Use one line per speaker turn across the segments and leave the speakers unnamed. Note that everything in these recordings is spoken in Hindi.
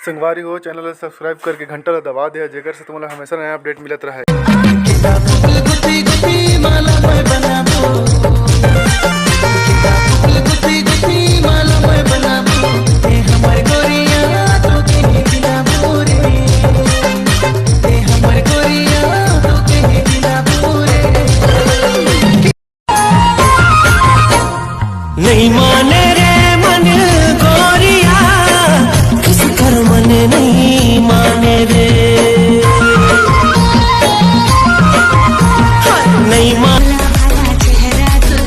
संगवारी हो चैनल सब्सक्राइब करके घंटा ला दबा दे जेकर से तुम्हारा हमेशा नया अपडेट मिलत रहे।
नहीं माने रे मन गोरिया किसी कर मन नहीं माने रे नहीं माने चेहरा तो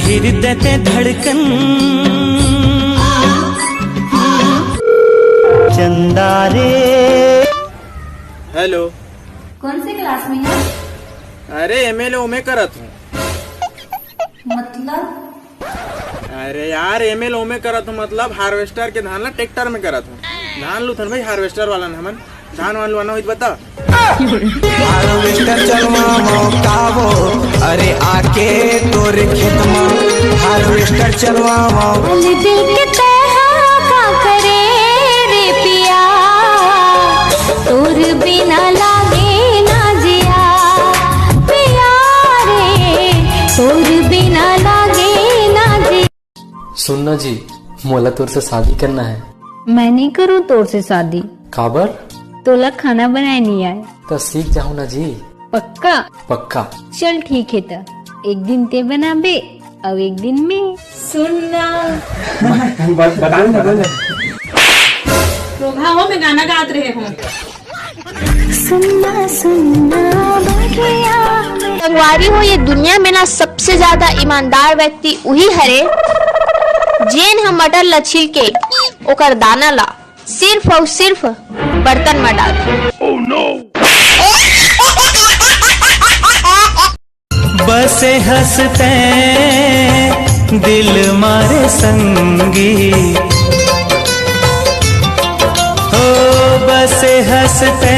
हृदय ते धड़कन चंदा रे।
हेलो,
कौन से क्लास में है?
अरे एमएलए में करत हूँ।
मतलब?
अरे यार एमएलए में करत हूँ मतलब हार्वेस्टर के धान ला ट्रैक्टर में करत हूँ। धान लूथन भाई हार्वेस्टर वाला न हमन धान वान लुआना हुई बता।
हार्वेस्टर चलवा मौकावो अरे आके तोर खेत में हार्वेस्टर चलवाओ
दिल के तहा का करे रे पिया तोर बिना लागे ना जिया पिया रे तोर बिना लागे ना जिया।
सुनना जी मोला तोर से शादी करना है।
मैं नहीं करूँ तोर से शादी।
काबर?
तोला खाना बनाए नहीं आए
तो सीख जाऊँ ना जी।
पक्का?
पक्का।
चल ठीक है तो एक दिन ते बनाबे और एक दिन में। सुनना
प्रोग्रामों में गाना गाते रहे हूँ।
सुनना सुनना
संगवारी हो ये दुनिया में ना सबसे ज्यादा ईमानदार व्यक्ति वही हरे जेन हम मटर ला छील के ओकर दाना ला सिर्फ और सिर्फ बर्तन में डाल। oh, no.
बसे हंसते दिल मारे संगी हो बसे हंसते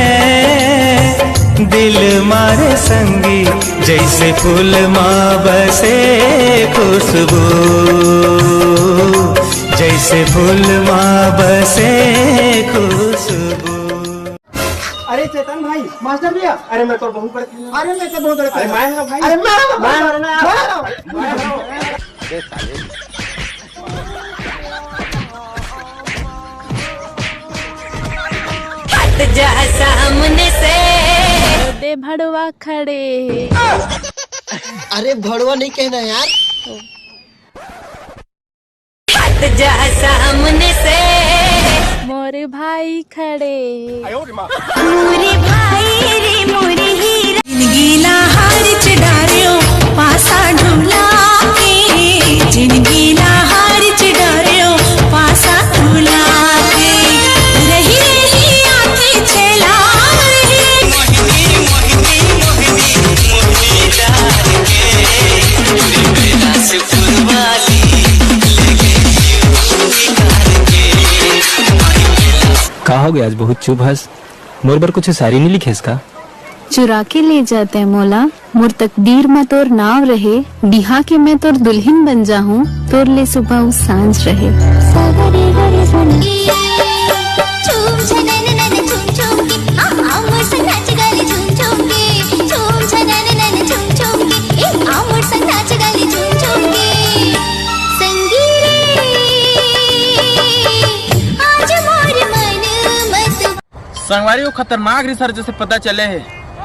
दिल मारे संगी जैसे फूल माँ बसे खुशबू जैसे फूल माँ बसे खुशबू।
अरे चेतन भाई मास्टर भैया अरे मैं तो बहुत बड़े अरे मैं तो बहुत बड़े अरे मैं भाई अरे
हट जा सामने से दे भड़वा खड़े।
अरे भड़वा नहीं कहना यार।
हट जा सामने से मोरे भाई खड़े।
मोरे भाई रे मोरे हीरा
जिनगीला हार चढ़ारियो पासा ढूला के जिनगीला हार चढ़ारियो पासा ढूला के रही रही आंखें चला रही
कहा हो गया आज बहुत चुप हंस मोर बर कुछ सारी नहीं लिखे इसका।
चुरा के ले जाते हैं मोला मोर तकदीर में तोर नाव रहे बिहा के मैं तोर दुल्हन बन जाऊं तोर ले सुबह सांझ रहे।
चूम छनन नन चूम चूम के आमोर संग नाच गाली चूम चूम के चूम छनन नन चूम चूम के आमोर संग नाच गाली चूम चूम के संगीरे आज मोर मन मत।
संगवारी को खतरनाक रिसर्च से पता चले है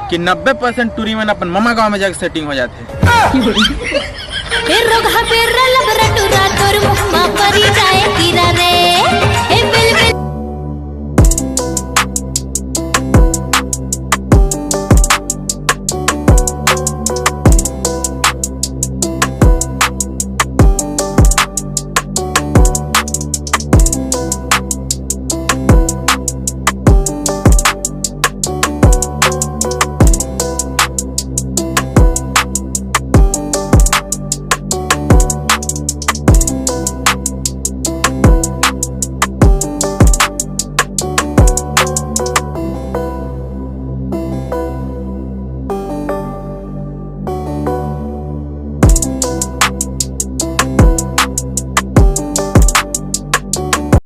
कि 90% टूरी में अपन मामा गांव में जाकर सेटिंग हो जाते हैं।
फिर रोगा फिर लब रटुरा तोर मुख मा परी जाए तीरा रे।